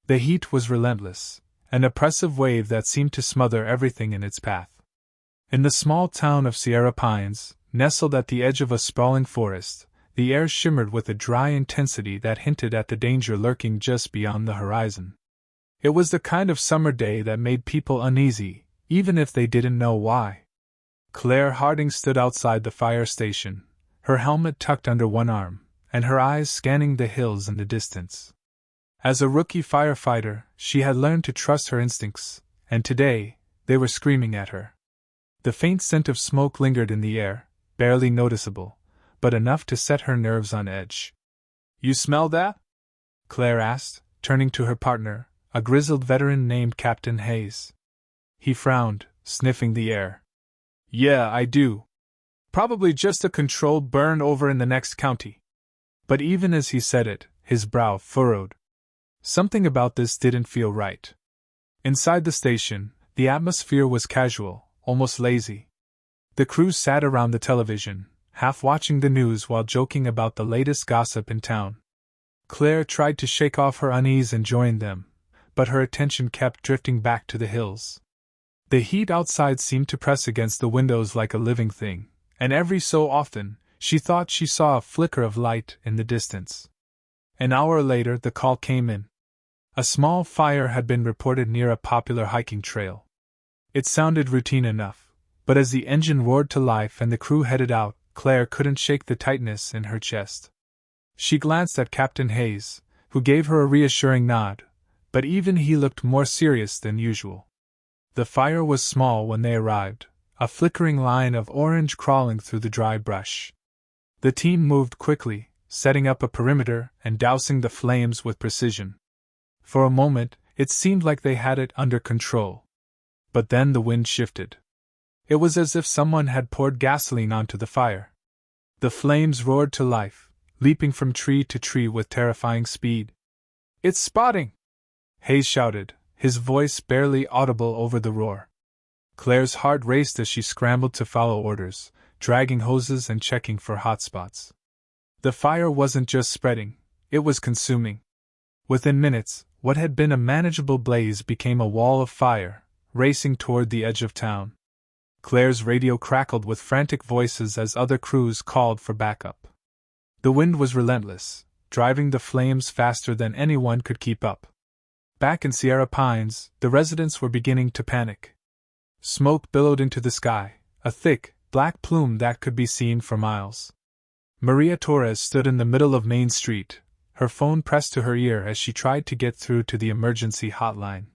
The heat was relentless, an oppressive wave that seemed to smother everything in its path. In the small town of Sierra Pines, nestled at the edge of a sprawling forest, the air shimmered with a dry intensity that hinted at the danger lurking just beyond the horizon. It was the kind of summer day that made people uneasy, even if they didn't know why. Claire Harding stood outside the fire station, her helmet tucked under one arm, and her eyes scanning the hills in the distance. As a rookie firefighter, she had learned to trust her instincts, and today, they were screaming at her. The faint scent of smoke lingered in the air, barely noticeable, but enough to set her nerves on edge. "You smell that?" Claire asked, turning to her partner, a grizzled veteran named Captain Hayes. He frowned, sniffing the air. "Yeah, I do. Probably just a controlled burn over in the next county." But even as he said it, his brow furrowed. Something about this didn't feel right. Inside the station, the atmosphere was casual, almost lazy. The crew sat around the television, half watching the news while joking about the latest gossip in town. Claire tried to shake off her unease and join them, but her attention kept drifting back to the hills. The heat outside seemed to press against the windows like a living thing, and every so often, she thought she saw a flicker of light in the distance. An hour later, the call came in. A small fire had been reported near a popular hiking trail. It sounded routine enough, but as the engine roared to life and the crew headed out, Claire couldn't shake the tightness in her chest. She glanced at Captain Hayes, who gave her a reassuring nod, but even he looked more serious than usual. The fire was small when they arrived, a flickering line of orange crawling through the dry brush. The team moved quickly, setting up a perimeter and dousing the flames with precision. For a moment, it seemed like they had it under control. But then the wind shifted. It was as if someone had poured gasoline onto the fire. The flames roared to life, leaping from tree to tree with terrifying speed. "It's spotting!" Hayes shouted, his voice barely audible over the roar. Claire's heart raced as she scrambled to follow orders, dragging hoses and checking for hot spots. The fire wasn't just spreading, it was consuming. Within minutes, what had been a manageable blaze became a wall of fire, racing toward the edge of town. Claire's radio crackled with frantic voices as other crews called for backup. The wind was relentless, driving the flames faster than anyone could keep up. Back in Sierra Pines, the residents were beginning to panic. Smoke billowed into the sky, a thick, black plume that could be seen for miles. Maria Torres stood in the middle of Main Street, her phone pressed to her ear as she tried to get through to the emergency hotline.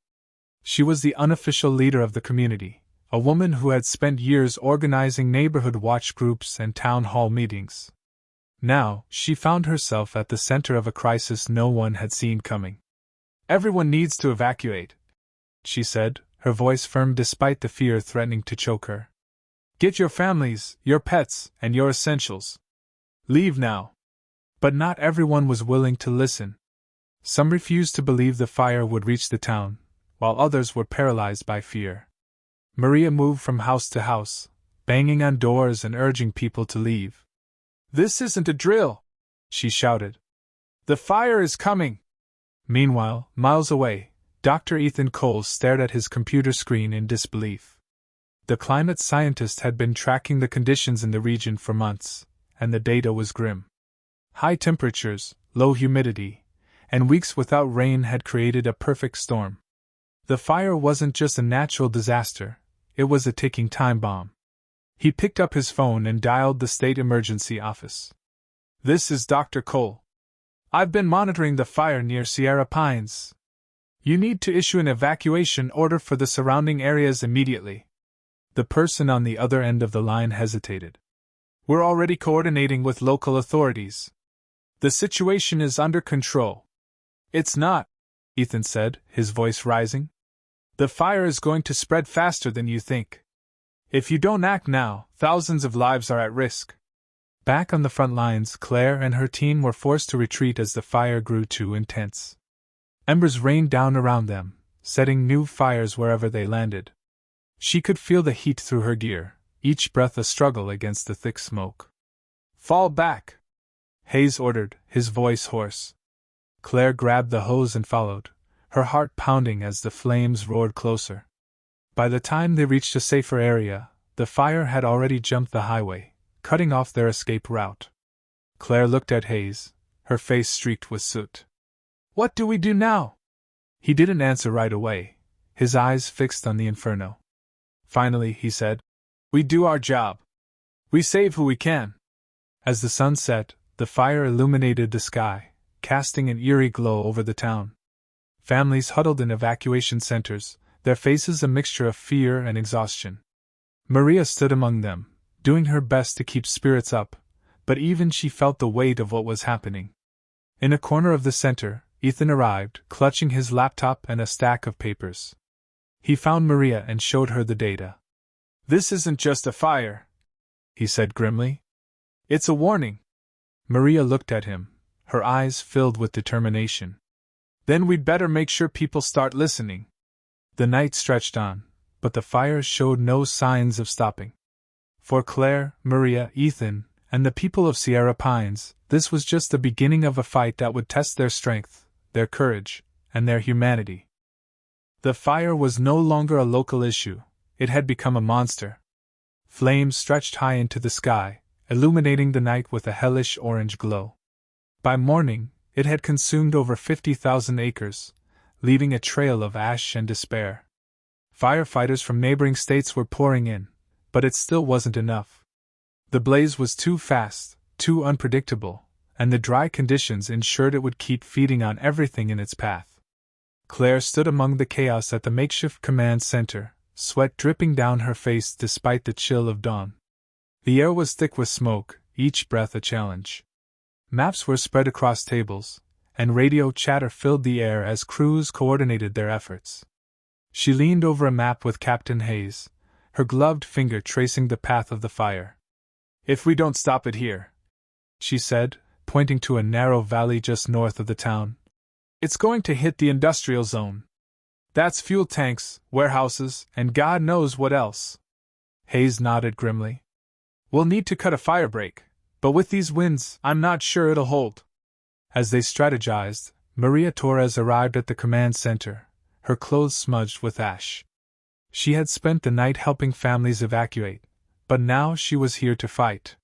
She was the unofficial leader of the community, a woman who had spent years organizing neighborhood watch groups and town hall meetings. Now, she found herself at the center of a crisis no one had seen coming. "Everyone needs to evacuate," she said, her voice firm despite the fear threatening to choke her. "Get your families, your pets, and your essentials. Leave now." But not everyone was willing to listen. Some refused to believe the fire would reach the town, while others were paralyzed by fear. Maria moved from house to house, banging on doors and urging people to leave. "This isn't a drill," she shouted. "The fire is coming." Meanwhile, miles away, Dr. Ethan Cole stared at his computer screen in disbelief. The climate scientist had been tracking the conditions in the region for months, and the data was grim. High temperatures, low humidity, and weeks without rain had created a perfect storm. The fire wasn't just a natural disaster, it was a ticking time bomb. He picked up his phone and dialed the state emergency office. "This is Dr. Cole. I've been monitoring the fire near Sierra Pines. You need to issue an evacuation order for the surrounding areas immediately." The person on the other end of the line hesitated. "We're already coordinating with local authorities. The situation is under control." "It's not," Ethan said, his voice rising. "The fire is going to spread faster than you think. If you don't act now, thousands of lives are at risk." Back on the front lines, Claire and her team were forced to retreat as the fire grew too intense. Embers rained down around them, setting new fires wherever they landed. She could feel the heat through her gear, each breath a struggle against the thick smoke. "Fall back," Hayes ordered, his voice hoarse. Claire grabbed the hose and followed, her heart pounding as the flames roared closer. By the time they reached a safer area, the fire had already jumped the highway, cutting off their escape route. Claire looked at Hayes, her face streaked with soot. "What do we do now?" He didn't answer right away, his eyes fixed on the inferno. Finally, he said, "We do our job. We save who we can." As the sun set, the fire illuminated the sky, casting an eerie glow over the town. Families huddled in evacuation centers, their faces a mixture of fear and exhaustion. Maria stood among them, doing her best to keep spirits up, but even she felt the weight of what was happening. In a corner of the center, Ethan arrived, clutching his laptop and a stack of papers. He found Maria and showed her the data. "This isn't just a fire," he said grimly. "It's a warning." Maria looked at him, her eyes filled with determination. "Then we'd better make sure people start listening." The night stretched on, but the fires showed no signs of stopping. For Claire, Maria, Ethan, and the people of Sierra Pines, this was just the beginning of a fight that would test their strength, their courage, and their humanity. The fire was no longer a local issue, it had become a monster. Flames stretched high into the sky, illuminating the night with a hellish orange glow. By morning, it had consumed over 50,000 acres, leaving a trail of ash and despair. Firefighters from neighboring states were pouring in, but it still wasn't enough. The blaze was too fast, too unpredictable, and the dry conditions ensured it would keep feeding on everything in its path. Claire stood among the chaos at the makeshift command center, sweat dripping down her face despite the chill of dawn. The air was thick with smoke, each breath a challenge. Maps were spread across tables, and radio chatter filled the air as crews coordinated their efforts. She leaned over a map with Captain Hayes, her gloved finger tracing the path of the fire. "If we don't stop it here," she said, pointing to a narrow valley just north of the town, "it's going to hit the industrial zone. That's fuel tanks, warehouses, and God knows what else." Hayes nodded grimly. "We'll need to cut a fire break, but with these winds, I'm not sure it'll hold." As they strategized, Maria Torres arrived at the command center, her clothes smudged with ash. She had spent the night helping families evacuate, but now she was here to fight.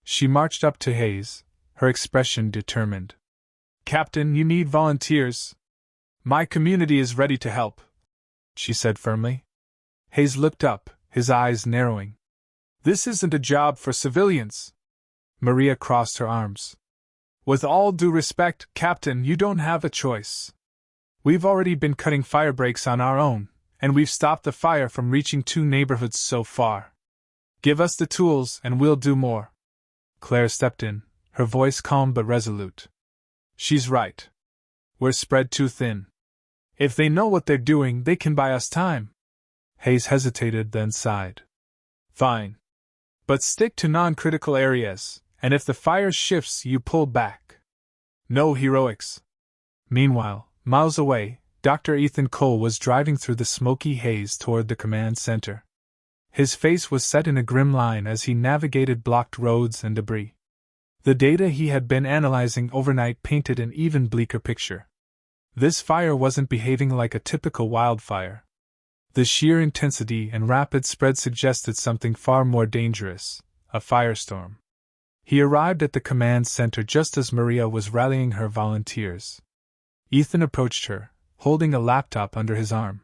She marched up to Hayes, her expression determined. "Captain, you need volunteers. My community is ready to help," she said firmly. Hayes looked up, his eyes narrowing. "This isn't a job for civilians." Maria crossed her arms. "With all due respect, Captain, you don't have a choice. We've already been cutting fire breaks on our own, and we've stopped the fire from reaching 2 neighborhoods so far. Give us the tools and we'll do more." Claire stepped in, her voice calm but resolute. "She's right. We're spread too thin. If they know what they're doing, they can buy us time." Hayes hesitated, then sighed. "Fine. But stick to non-critical areas, and if the fire shifts, you pull back. No heroics." Meanwhile, miles away, Dr. Ethan Cole was driving through the smoky haze toward the command center. His face was set in a grim line as he navigated blocked roads and debris. The data he had been analyzing overnight painted an even bleaker picture. This fire wasn't behaving like a typical wildfire. The sheer intensity and rapid spread suggested something far more dangerous, a firestorm. He arrived at the command center just as Maria was rallying her volunteers. Ethan approached her, holding a laptop under his arm.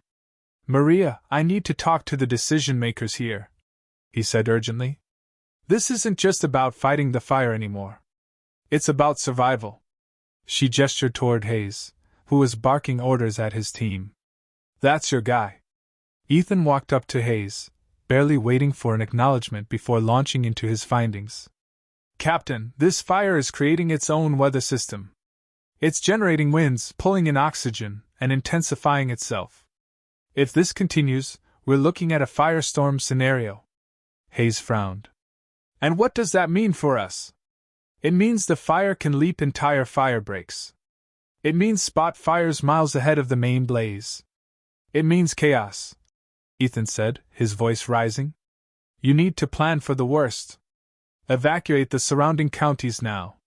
"Maria, I need to talk to the decision-makers here," he said urgently. "This isn't just about fighting the fire anymore. It's about survival." She gestured toward Hayes, who was barking orders at his team. "That's your guy." Ethan walked up to Hayes, barely waiting for an acknowledgement before launching into his findings. "Captain, this fire is creating its own weather system. It's generating winds, pulling in oxygen, and intensifying itself. If this continues, we're looking at a firestorm scenario." Hayes frowned. "And what does that mean for us?" "It means the fire can leap entire fire breaks. It means spot fires miles ahead of the main blaze. It means chaos," Ethan said, his voice rising. "You need to plan for the worst. Evacuate the surrounding counties now."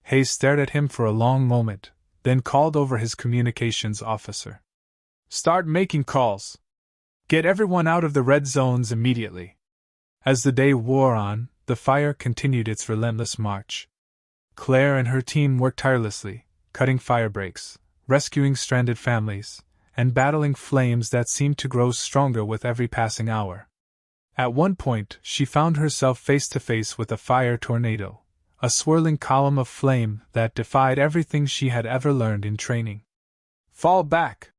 Hayes stared at him for a long moment, then called over his communications officer. "Start making calls. Get everyone out of the red zones immediately." As the day wore on, the fire continued its relentless march. Claire and her team worked tirelessly, cutting fire breaks, rescuing stranded families, and battling flames that seemed to grow stronger with every passing hour. At one point, she found herself face to face with a fire tornado, a swirling column of flame that defied everything she had ever learned in training. "Fall back!"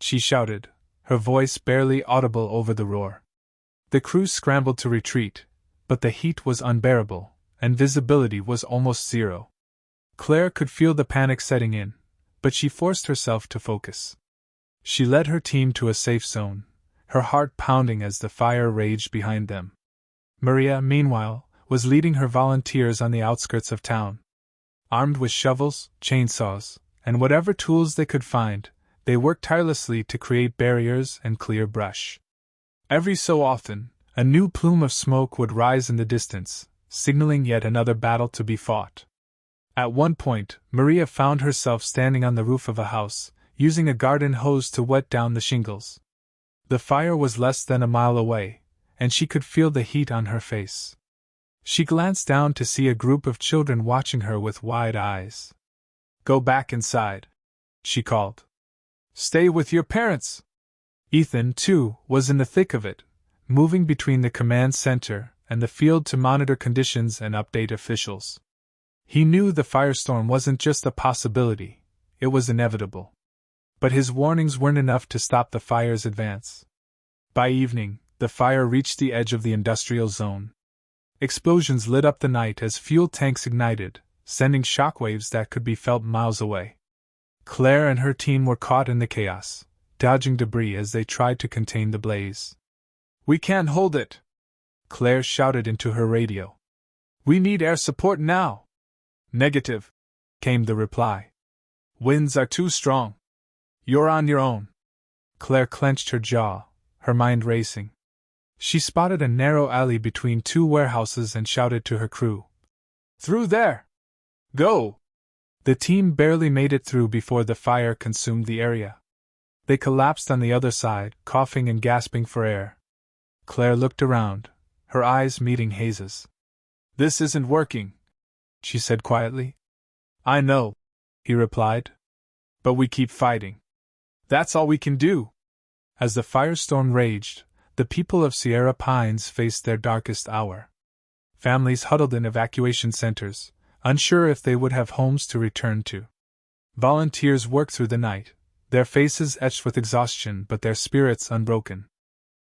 she shouted, her voice barely audible over the roar. The crew scrambled to retreat, but the heat was unbearable, and visibility was almost zero. Claire could feel the panic setting in, but she forced herself to focus. She led her team to a safe zone, her heart pounding as the fire raged behind them. Maria, meanwhile, was leading her volunteers on the outskirts of town. Armed with shovels, chainsaws, and whatever tools they could find, they worked tirelessly to create barriers and clear brush. Every so often, a new plume of smoke would rise in the distance, signaling yet another battle to be fought. At one point, Maria found herself standing on the roof of a house, using a garden hose to wet down the shingles. The fire was less than a mile away, and she could feel the heat on her face. She glanced down to see a group of children watching her with wide eyes. "Go back inside," she called. "Stay with your parents." Ethan, too, was in the thick of it, moving between the command center and the field to monitor conditions and update officials. He knew the firestorm wasn't just a possibility, it was inevitable. But his warnings weren't enough to stop the fire's advance. By evening, the fire reached the edge of the industrial zone. Explosions lit up the night as fuel tanks ignited, sending shockwaves that could be felt miles away. Claire and her team were caught in the chaos, dodging debris as they tried to contain the blaze. "We can't hold it!" Claire shouted into her radio. "We need air support now!" "Negative," came the reply. "Winds are too strong. You're on your own." Claire clenched her jaw, her mind racing. She spotted a narrow alley between two warehouses and shouted to her crew. "Through there! Go!" The team barely made it through before the fire consumed the area. They collapsed on the other side, coughing and gasping for air. Claire looked around, her eyes meeting Hayes's. "This isn't working," she said quietly. "I know," he replied. "But we keep fighting. That's all we can do." As the firestorm raged, the people of Sierra Pines faced their darkest hour. Families huddled in evacuation centers, unsure if they would have homes to return to. Volunteers worked through the night, their faces etched with exhaustion but their spirits unbroken.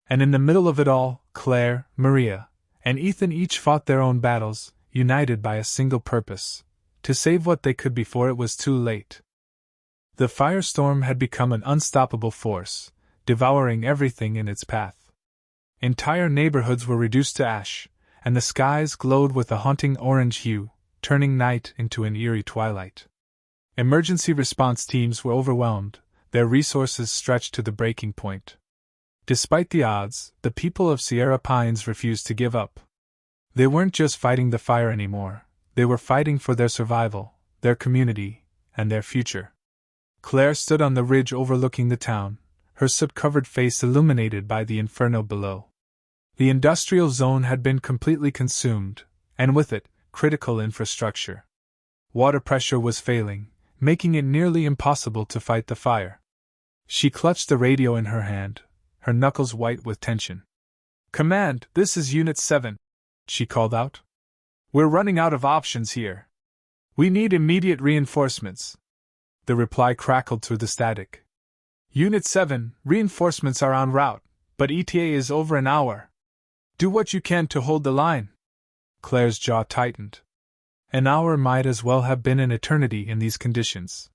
And in the middle of it all, Claire, Maria, and Ethan each fought their own battles, united by a single purpose: to save what they could before it was too late. The firestorm had become an unstoppable force, devouring everything in its path. Entire neighborhoods were reduced to ash, and the skies glowed with a haunting orange hue, turning night into an eerie twilight. Emergency response teams were overwhelmed, their resources stretched to the breaking point. Despite the odds, the people of Sierra Pines refused to give up. They weren't just fighting the fire anymore, they were fighting for their survival, their community, and their future. Claire stood on the ridge overlooking the town, her soot-covered face illuminated by the inferno below. The industrial zone had been completely consumed, and with it, critical infrastructure. Water pressure was failing, making it nearly impossible to fight the fire. She clutched the radio in her hand, her knuckles white with tension. "Command, this is Unit 7, she called out. "We're running out of options here. We need immediate reinforcements." The reply crackled through the static. "Unit 7, reinforcements are en route, but ETA is over an hour. Do what you can to hold the line." Claire's jaw tightened. An hour might as well have been an eternity in these conditions.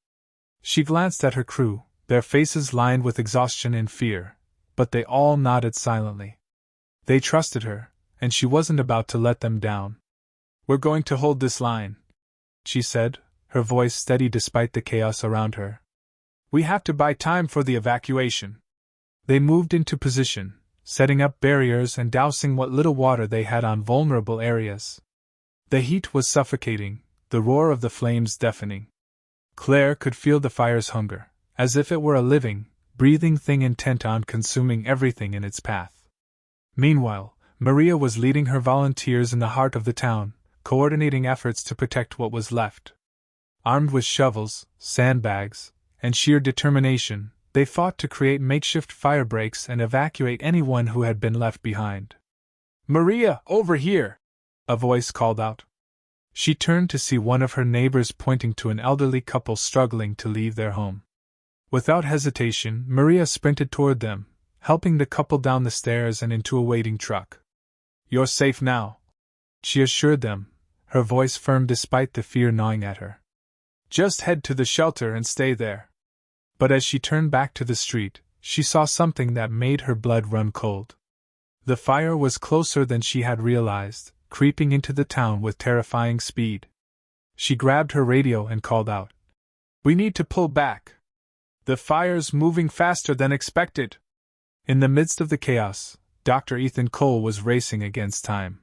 She glanced at her crew, their faces lined with exhaustion and fear, but they all nodded silently. They trusted her, and she wasn't about to let them down. "We're going to hold this line," she said, her voice steady despite the chaos around her. "We have to buy time for the evacuation." They moved into position, setting up barriers and dousing what little water they had on vulnerable areas. The heat was suffocating, the roar of the flames deafening. Claire could feel the fire's hunger, as if it were a living, breathing thing intent on consuming everything in its path. Meanwhile, Maria was leading her volunteers in the heart of the town, coordinating efforts to protect what was left. Armed with shovels, sandbags, and sheer determination, they fought to create makeshift fire breaks and evacuate anyone who had been left behind. "Maria, over here!" a voice called out. She turned to see one of her neighbors pointing to an elderly couple struggling to leave their home. Without hesitation, Maria sprinted toward them, helping the couple down the stairs and into a waiting truck. "You're safe now," she assured them, her voice firm despite the fear gnawing at her. "Just head to the shelter and stay there." But as she turned back to the street, she saw something that made her blood run cold. The fire was closer than she had realized, creeping into the town with terrifying speed. She grabbed her radio and called out, "We need to pull back. The fire's moving faster than expected." In the midst of the chaos, Dr. Ethan Cole was racing against time.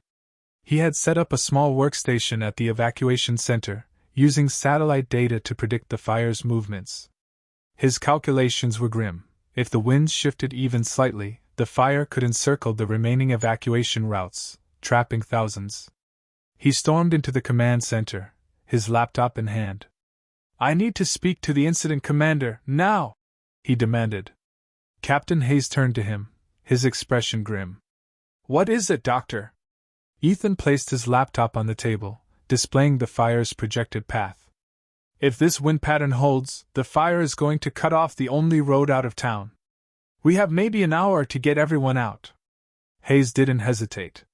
He had set up a small workstation at the evacuation center, using satellite data to predict the fire's movements. His calculations were grim. If the winds shifted even slightly, the fire could encircle the remaining evacuation routes, trapping thousands. He stormed into the command center, his laptop in hand. "I need to speak to the incident commander, now!" he demanded. Captain Hayes turned to him, his expression grim. "What is it, Doctor?" Ethan placed his laptop on the table, displaying the fire's projected path. "If this wind pattern holds, the fire is going to cut off the only road out of town. We have maybe an hour to get everyone out." Hayes didn't hesitate.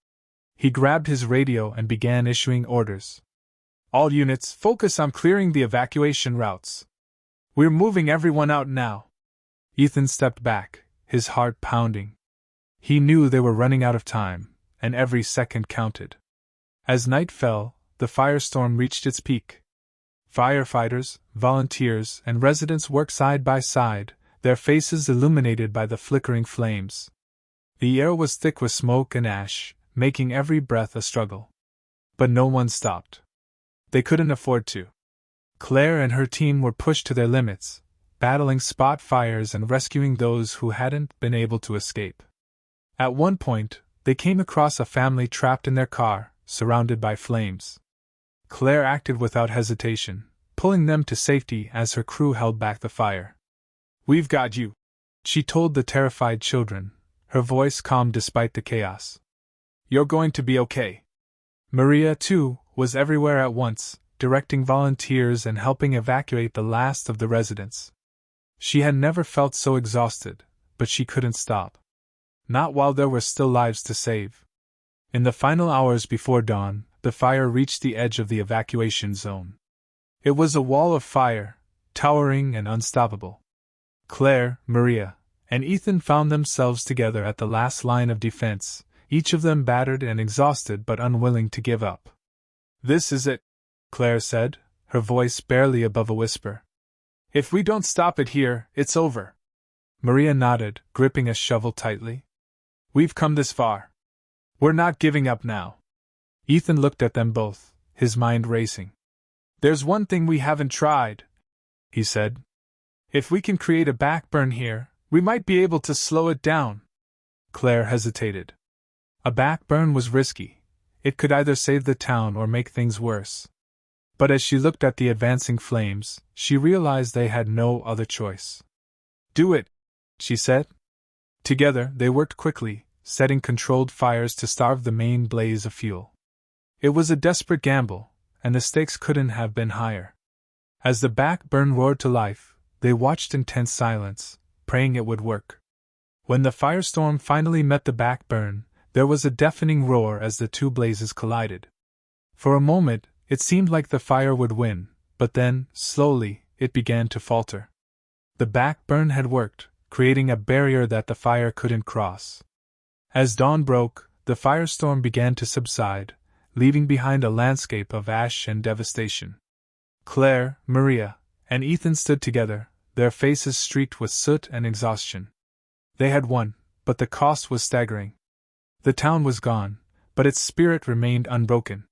He grabbed his radio and began issuing orders. "All units, focus on clearing the evacuation routes. We're moving everyone out now." Ethan stepped back, his heart pounding. He knew they were running out of time, and every second counted. As night fell, the firestorm reached its peak. Firefighters, volunteers, and residents worked side by side, their faces illuminated by the flickering flames. The air was thick with smoke and ash, making every breath a struggle. But no one stopped. They couldn't afford to. Claire and her team were pushed to their limits, battling spot fires and rescuing those who hadn't been able to escape. At one point, they came across a family trapped in their car, surrounded by flames. Claire acted without hesitation, pulling them to safety as her crew held back the fire. "We've got you," she told the terrified children, her voice calm despite the chaos. "You're going to be okay." Maria, too, was everywhere at once, directing volunteers and helping evacuate the last of the residents. She had never felt so exhausted, but she couldn't stop. Not while there were still lives to save. In the final hours before dawn, the fire reached the edge of the evacuation zone. It was a wall of fire, towering and unstoppable. Claire, Maria, and Ethan found themselves together at the last line of defense, each of them battered and exhausted but unwilling to give up. "This is it," Claire said, her voice barely above a whisper. "If we don't stop it here, it's over." Maria nodded, gripping a shovel tightly. "We've come this far. We're not giving up now." Ethan looked at them both, his mind racing. "There's one thing we haven't tried," he said. "If we can create a backburn here, we might be able to slow it down." Claire hesitated. A backburn was risky. It could either save the town or make things worse. But as she looked at the advancing flames, she realized they had no other choice. "Do it," she said. Together, they worked quickly, setting controlled fires to starve the main blaze of fuel. It was a desperate gamble, and the stakes couldn't have been higher. As the backburn roared to life, they watched in tense silence, praying it would work. When the firestorm finally met the backburn, there was a deafening roar as the two blazes collided. For a moment, it seemed like the fire would win, but then, slowly, it began to falter. The backburn had worked, creating a barrier that the fire couldn't cross. As dawn broke, the firestorm began to subside, leaving behind a landscape of ash and devastation. Claire, Maria, and Ethan stood together, their faces streaked with soot and exhaustion. They had won, but the cost was staggering. The town was gone, but its spirit remained unbroken.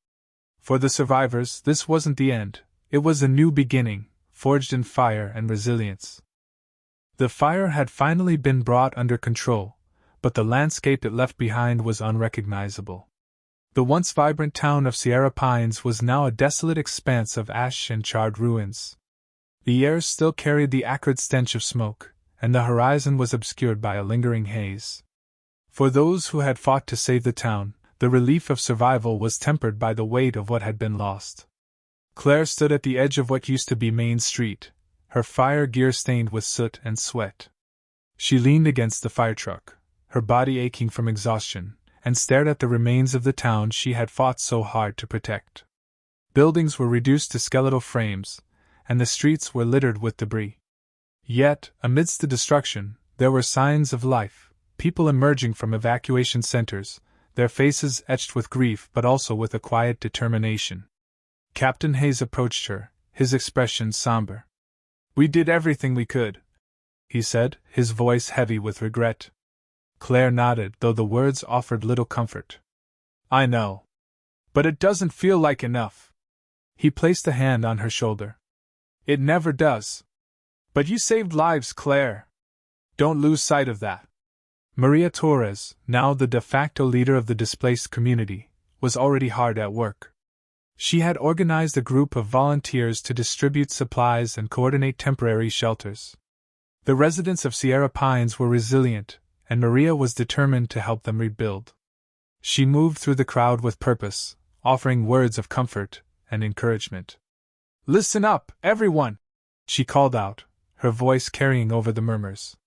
For the survivors, this wasn't the end, it was a new beginning, forged in fire and resilience. The fire had finally been brought under control, but the landscape it left behind was unrecognizable. The once vibrant town of Sierra Pines was now a desolate expanse of ash and charred ruins. The air still carried the acrid stench of smoke, and the horizon was obscured by a lingering haze. For those who had fought to save the town, the relief of survival was tempered by the weight of what had been lost. Claire stood at the edge of what used to be Main Street, her fire gear stained with soot and sweat. She leaned against the fire truck, her body aching from exhaustion, and stared at the remains of the town she had fought so hard to protect. Buildings were reduced to skeletal frames, and the streets were littered with debris. Yet, amidst the destruction, there were signs of life, people emerging from evacuation centers, their faces etched with grief but also with a quiet determination. Captain Hayes approached her, his expression somber. "We did everything we could," he said, his voice heavy with regret. Claire nodded, though the words offered little comfort. "I know. But it doesn't feel like enough." He placed a hand on her shoulder. "It never does. But you saved lives, Claire. Don't lose sight of that." Maria Torres, now the de facto leader of the displaced community, was already hard at work. She had organized a group of volunteers to distribute supplies and coordinate temporary shelters. The residents of Sierra Pines were resilient, and Maria was determined to help them rebuild. She moved through the crowd with purpose, offering words of comfort and encouragement. "Listen up, everyone!" she called out, her voice carrying over the murmurs.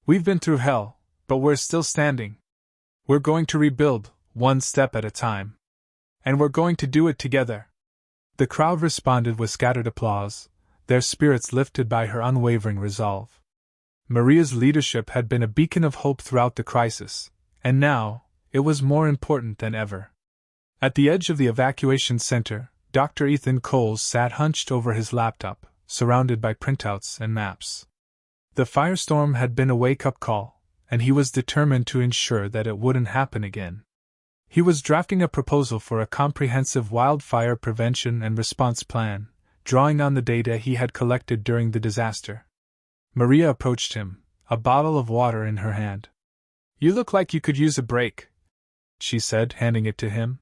"We've been through hell, but we're still standing. We're going to rebuild, one step at a time. And we're going to do it together." The crowd responded with scattered applause, their spirits lifted by her unwavering resolve. Maria's leadership had been a beacon of hope throughout the crisis, and now, it was more important than ever. At the edge of the evacuation center, Dr. Ethan Coles sat hunched over his laptop, surrounded by printouts and maps. The firestorm had been a wake-up call, and he was determined to ensure that it wouldn't happen again. He was drafting a proposal for a comprehensive wildfire prevention and response plan, drawing on the data he had collected during the disaster. Maria approached him, a bottle of water in her hand. "You look like you could use a break," she said, handing it to him.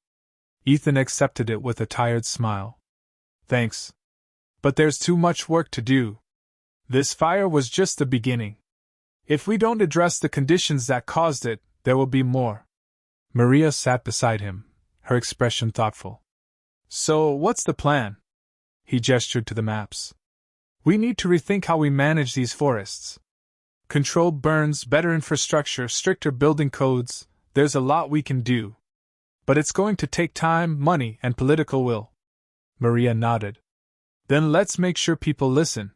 Ethan accepted it with a tired smile. "Thanks. But there's too much work to do. This fire was just the beginning. If we don't address the conditions that caused it, there will be more." Maria sat beside him, her expression thoughtful. "So, what's the plan?" He gestured to the maps. "We need to rethink how we manage these forests. Controlled burns, better infrastructure, stricter building codes, there's a lot we can do. But it's going to take time, money, and political will." Maria nodded. "Then let's make sure people listen.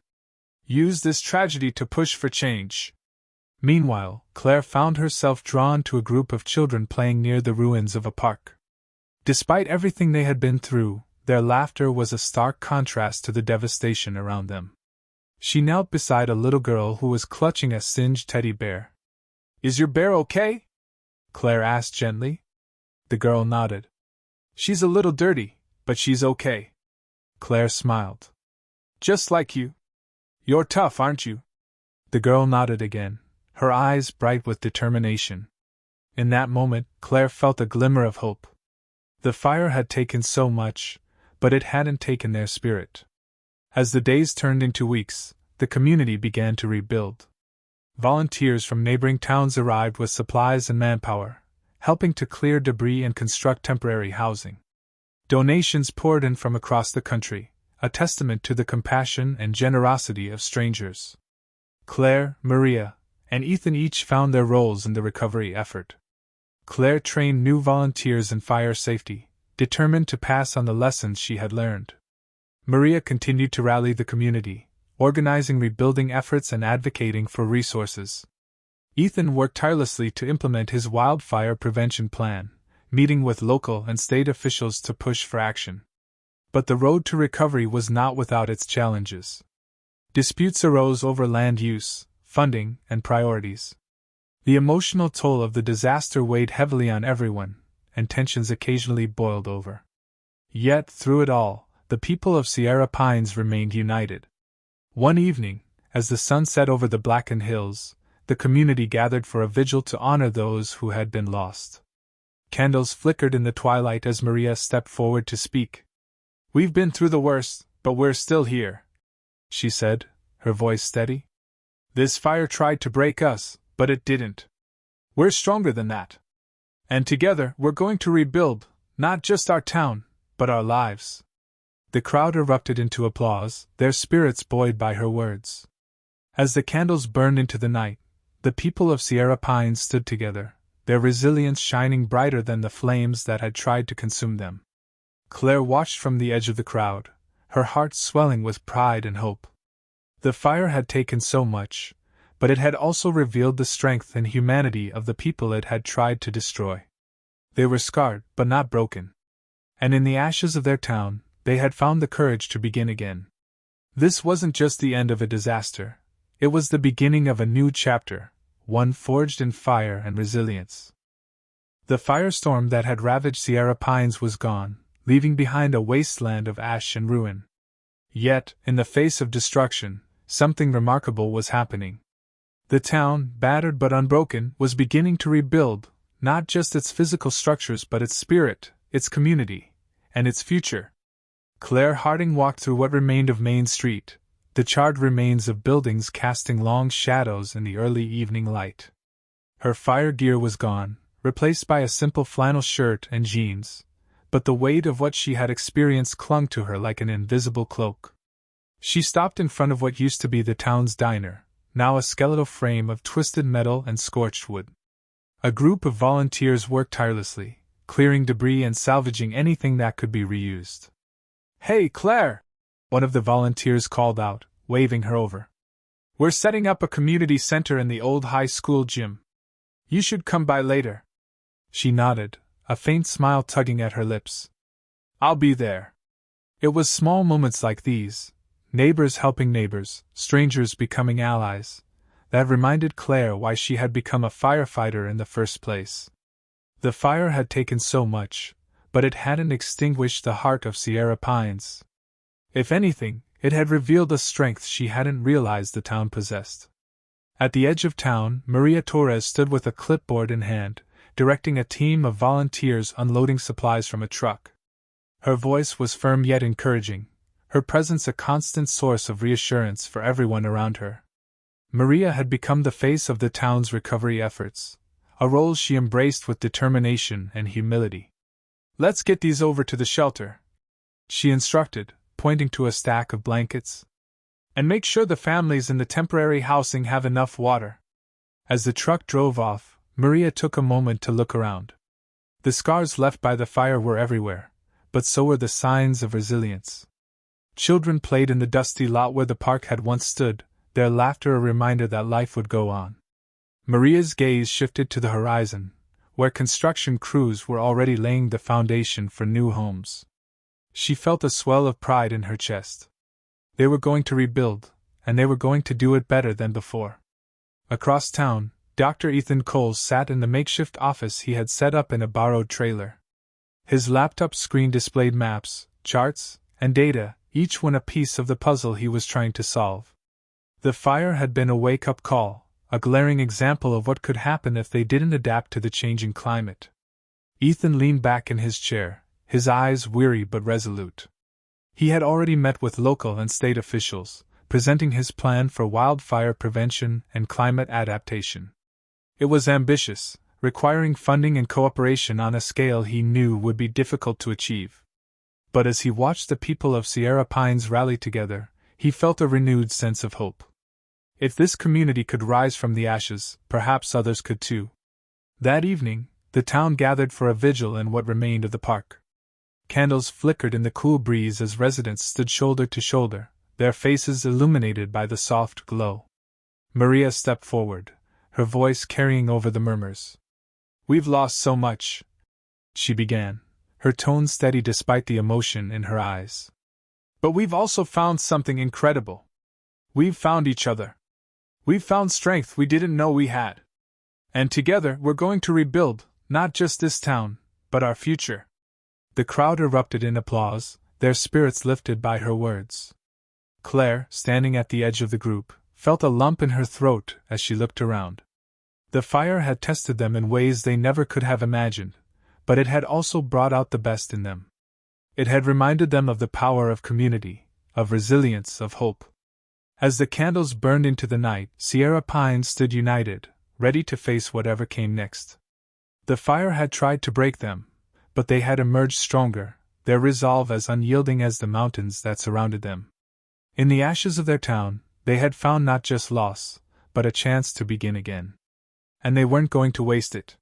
Use this tragedy to push for change." Meanwhile, Claire found herself drawn to a group of children playing near the ruins of a park. Despite everything they had been through, their laughter was a stark contrast to the devastation around them. She knelt beside a little girl who was clutching a singed teddy bear. "Is your bear okay?" Claire asked gently. The girl nodded. "She's a little dirty, but she's okay." Claire smiled. "Just like you. You're tough, aren't you?" The girl nodded again, her eyes bright with determination. In that moment, Claire felt a glimmer of hope. The fire had taken so much, but it hadn't taken their spirit. As the days turned into weeks, the community began to rebuild. Volunteers from neighboring towns arrived with supplies and manpower, helping to clear debris and construct temporary housing. Donations poured in from across the country, a testament to the compassion and generosity of strangers. Claire, Maria, and Ethan each found their roles in the recovery effort. Claire trained new volunteers in fire safety, determined to pass on the lessons she had learned. Maria continued to rally the community, organizing rebuilding efforts and advocating for resources. Ethan worked tirelessly to implement his wildfire prevention plan, meeting with local and state officials to push for action. But the road to recovery was not without its challenges. Disputes arose over land use, funding, and priorities. The emotional toll of the disaster weighed heavily on everyone, and tensions occasionally boiled over. Yet, through it all, the people of Sierra Pines remained united. One evening, as the sun set over the blackened hills, the community gathered for a vigil to honor those who had been lost. Candles flickered in the twilight as Maria stepped forward to speak. "We've been through the worst, but we're still here," she said, her voice steady. "This fire tried to break us, but it didn't. We're stronger than that. And together we're going to rebuild, not just our town, but our lives." The crowd erupted into applause, their spirits buoyed by her words. As the candles burned into the night, the people of Sierra Pines stood together, their resilience shining brighter than the flames that had tried to consume them. Claire watched from the edge of the crowd, her heart swelling with pride and hope. The fire had taken so much, but it had also revealed the strength and humanity of the people it had tried to destroy. They were scarred, but not broken. And in the ashes of their town, they had found the courage to begin again. This wasn't just the end of a disaster, it was the beginning of a new chapter, one forged in fire and resilience. The firestorm that had ravaged Sierra Pines was gone, leaving behind a wasteland of ash and ruin. Yet, in the face of destruction, something remarkable was happening. The town, battered but unbroken, was beginning to rebuild, not just its physical structures but its spirit, its community, and its future. Claire Harding walked through what remained of Main Street, the charred remains of buildings casting long shadows in the early evening light. Her fire gear was gone, replaced by a simple flannel shirt and jeans, but the weight of what she had experienced clung to her like an invisible cloak. She stopped in front of what used to be the town's diner, now a skeletal frame of twisted metal and scorched wood. A group of volunteers worked tirelessly, clearing debris and salvaging anything that could be reused. "Hey, Claire!" one of the volunteers called out, waving her over. "We're setting up a community center in the old high school gym. You should come by later." She nodded, a faint smile tugging at her lips. "I'll be there." It was small moments like these, neighbors helping neighbors, strangers becoming allies, that reminded Claire why she had become a firefighter in the first place. The fire had taken so much, but it hadn't extinguished the heart of Sierra Pines. If anything, it had revealed a strength she hadn't realized the town possessed. At the edge of town, Maria Torres stood with a clipboard in hand, directing a team of volunteers unloading supplies from a truck. Her voice was firm yet encouraging, her presence a constant source of reassurance for everyone around her. Maria had become the face of the town's recovery efforts, a role she embraced with determination and humility. "Let's get these over to the shelter," she instructed, pointing to a stack of blankets. "And make sure the families in the temporary housing have enough water." As the truck drove off, Maria took a moment to look around. The scars left by the fire were everywhere, but so were the signs of resilience. Children played in the dusty lot where the park had once stood, their laughter a reminder that life would go on. Maria's gaze shifted to the horizon, where construction crews were already laying the foundation for new homes. She felt a swell of pride in her chest. They were going to rebuild, and they were going to do it better than before. Across town, Dr. Ethan Coles sat in the makeshift office he had set up in a borrowed trailer. His laptop screen displayed maps, charts, and data, each one a piece of the puzzle he was trying to solve. The fire had been a wake-up call, a glaring example of what could happen if they didn't adapt to the changing climate. Ethan leaned back in his chair, his eyes weary but resolute. He had already met with local and state officials, presenting his plan for wildfire prevention and climate adaptation. It was ambitious, requiring funding and cooperation on a scale he knew would be difficult to achieve. But as he watched the people of Sierra Pines rally together, he felt a renewed sense of hope. If this community could rise from the ashes, perhaps others could too. That evening, the town gathered for a vigil in what remained of the park. Candles flickered in the cool breeze as residents stood shoulder to shoulder, their faces illuminated by the soft glow. Maria stepped forward, her voice carrying over the murmurs. "We've lost so much," she began, her tone steady despite the emotion in her eyes. "But we've also found something incredible. We've found each other. We've found strength we didn't know we had. And together we're going to rebuild, not just this town, but our future." The crowd erupted in applause, their spirits lifted by her words. Claire, standing at the edge of the group, felt a lump in her throat as she looked around. The fire had tested them in ways they never could have imagined, but it had also brought out the best in them. It had reminded them of the power of community, of resilience, of hope. As the candles burned into the night, Sierra Pines stood united, ready to face whatever came next. The fire had tried to break them, but they had emerged stronger, their resolve as unyielding as the mountains that surrounded them. In the ashes of their town, they had found not just loss, but a chance to begin again. And they weren't going to waste it.